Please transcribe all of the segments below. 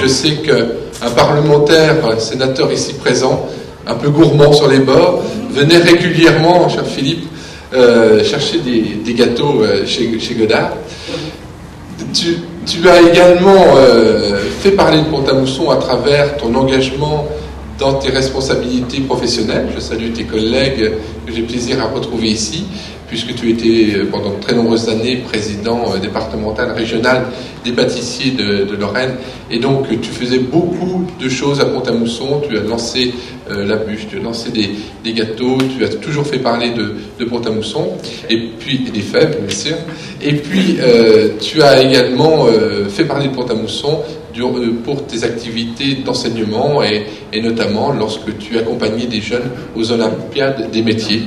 Je sais qu'un parlementaire, un sénateur ici présent, un peu gourmand sur les bords, venait régulièrement, cher Philippe, chercher des gâteaux chez Godard. Tu as également fait parler de Pont-à-Mousson à travers ton engagement dans tes responsabilités professionnelles. Je salue tes collègues que j'ai plaisir à retrouver ici, puisque tu étais pendant de très nombreuses années président départemental, régional des pâtissiers de Lorraine. Et donc tu faisais beaucoup de choses à Pont-à-Mousson. Tu as lancé la bûche, tu as lancé des gâteaux, tu as toujours fait parler de Pont-à-Mousson, et puis des fèves, bien sûr. Et puis tu as également fait parler de Pont-à-Mousson pour tes activités d'enseignement et notamment lorsque tu accompagnais des jeunes aux Olympiades des métiers.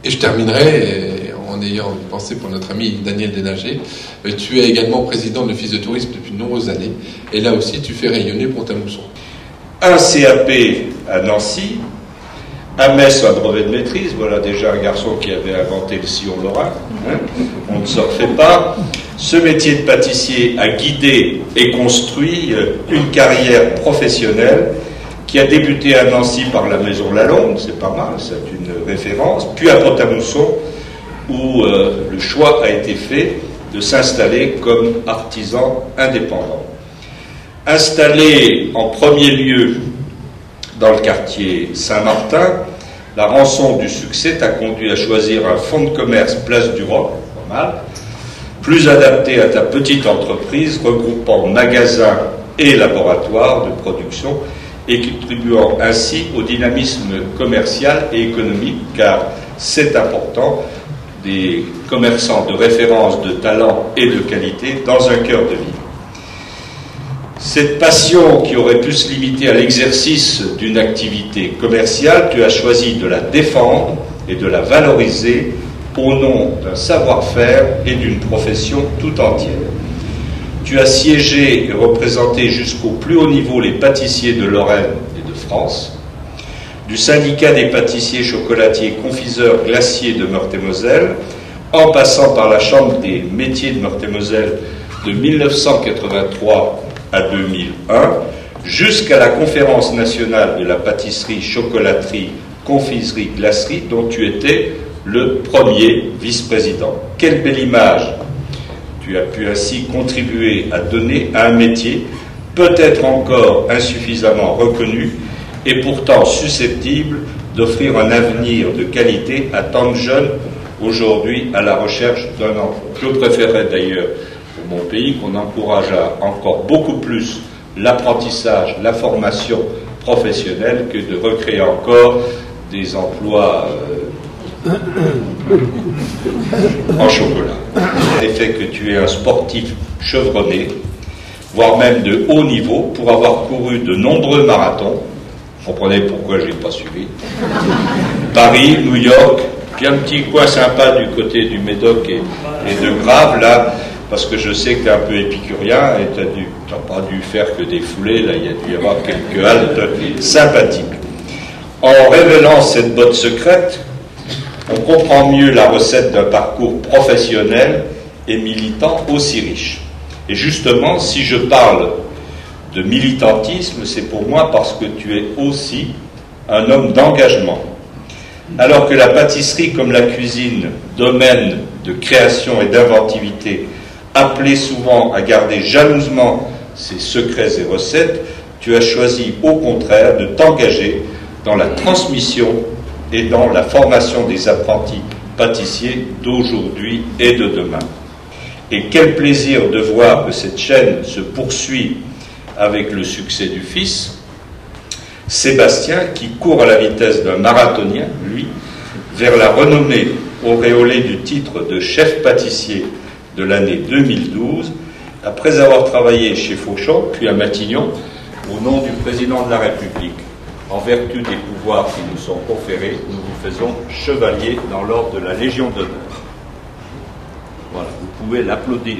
Et je terminerai en ayant une pensée pour notre ami Daniel Dénager. Tu es également président de l'Office de tourisme depuis de nombreuses années, et là aussi tu fais rayonner Pont-à-Mousson. Un CAP à Nancy, à Metz un brevet de maîtrise, voilà déjà un garçon qui avait inventé le sillon lorrain, on ne se refait pas. Ce métier de pâtissier a guidé et construit une carrière professionnelle qui a débuté à Nancy par la Maison Lalonde, c'est pas mal, c'est une référence, puis à Pont-à-Mousson, où le choix a été fait de s'installer comme artisan indépendant. Installé en premier lieu dans le quartier Saint-Martin, la rançon du succès t'a conduit à choisir un fonds de commerce Place du Roc, pas mal, plus adapté à ta petite entreprise, regroupant magasins et laboratoires de production, et contribuant ainsi au dynamisme commercial et économique, car c'est important, des commerçants de référence, de talent et de qualité dans un cœur de ville. Cette passion qui aurait pu se limiter à l'exercice d'une activité commerciale, tu as choisi de la défendre et de la valoriser au nom d'un savoir-faire et d'une profession tout entière. Tu as siégé et représenté jusqu'au plus haut niveau les pâtissiers de Lorraine et de France, du syndicat des pâtissiers, chocolatiers, confiseurs, glaciers de Meurthe-et-Moselle, en passant par la Chambre des métiers de Meurthe-et-Moselle de 1983 à 2001, jusqu'à la conférence nationale de la pâtisserie, chocolaterie, confiserie, glacerie, dont tu étais le premier vice-président. Quelle belle image tu as pu ainsi contribuer à donner à un métier peut-être encore insuffisamment reconnu et pourtant susceptible d'offrir un avenir de qualité à tant de jeunes aujourd'hui à la recherche d'un emploi. Je préférerais d'ailleurs pour mon pays qu'on encourageât encore beaucoup plus l'apprentissage, la formation professionnelle que de recréer encore des emplois en chocolat. Le fait que tu es un sportif chevronné, voire même de haut niveau, pour avoir couru de nombreux marathons, vous comprenez pourquoi je n'ai pas suivi, Paris, New York, puis un petit coin sympa du côté du Médoc et de Grave, là, parce que je sais que tu es un peu épicurien et tu n'as pas dû faire que des foulées, là, il y a dû y avoir quelques haltes sympathiques. En révélant cette botte secrète, on comprend mieux la recette d'un parcours professionnel et militant aussi riche. Et justement, si je parle de militantisme, c'est pour moi parce que tu es aussi un homme d'engagement. Alors que la pâtisserie, comme la cuisine, domaine de création et d'inventivité, appelé souvent à garder jalousement ses secrets et recettes, tu as choisi au contraire de t'engager dans la transmission et dans la formation des apprentis pâtissiers d'aujourd'hui et de demain. Et quel plaisir de voir que cette chaîne se poursuit avec le succès du fils, Sébastien, qui court à la vitesse d'un marathonien, lui, vers la renommée auréolée du titre de chef pâtissier de l'année 2012, après avoir travaillé chez Fauchon, puis à Matignon, au nom du président de la République. En vertu des pouvoirs qui nous sont conférés, nous vous faisons chevalier dans l'ordre de la Légion d'honneur. Voilà, vous pouvez l'applaudir.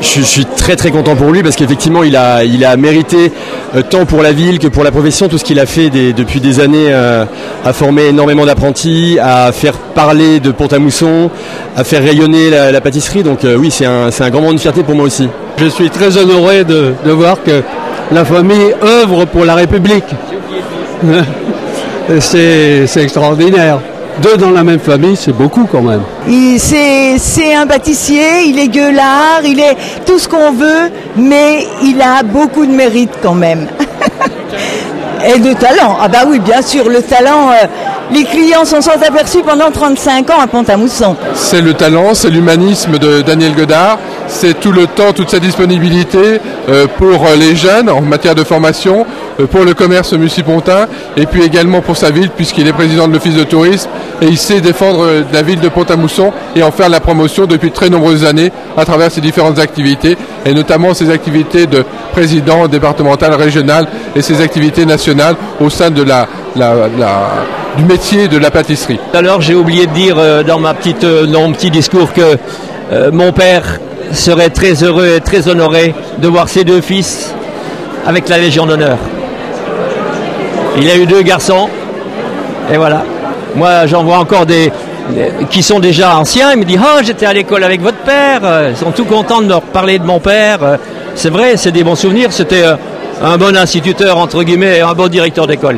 Je suis très content pour lui parce qu'effectivement il a mérité tant pour la ville que pour la profession, tout ce qu'il a fait depuis des années, à former énormément d'apprentis, à faire parler de Pont-à-Mousson, à faire rayonner la pâtisserie. Donc oui, c'est un grand moment de fierté pour moi aussi. Je suis très honoré de voir que la famille œuvre pour la République. C'est extraordinaire. 2 dans la même famille, c'est beaucoup quand même. C'est un pâtissier, il est gueulard, il est tout ce qu'on veut, mais il a beaucoup de mérite quand même. Et de talent. Ah bah oui, bien sûr, le talent, les clients s'en sont aperçus pendant 35 ans à Pont-à-Mousson. C'est le talent, c'est l'humanisme de Daniel Godard, c'est tout le temps, toute sa disponibilité pour les jeunes en matière de formation, pour le commerce mucipontain et puis également pour sa ville puisqu'il est président de l'office de tourisme et il sait défendre la ville de Pont-à-Mousson et en faire la promotion depuis de très nombreuses années à travers ses différentes activités et notamment ses activités de président départemental, régional et ses activités nationales au sein de du métier de la pâtisserie. Alors j'ai oublié de dire dans mon petit discours que mon père serait très heureux et très honoré de voir ses 2 fils avec la Légion d'honneur. Il a eu 2 garçons et voilà. Moi j'en vois encore qui sont déjà anciens. Ils me disent « Oh, j'étais à l'école avec votre père ». Ils sont tout contents de me reparler de mon père. C'est vrai, c'est des bons souvenirs. C'était un bon instituteur, entre guillemets, et un bon directeur d'école.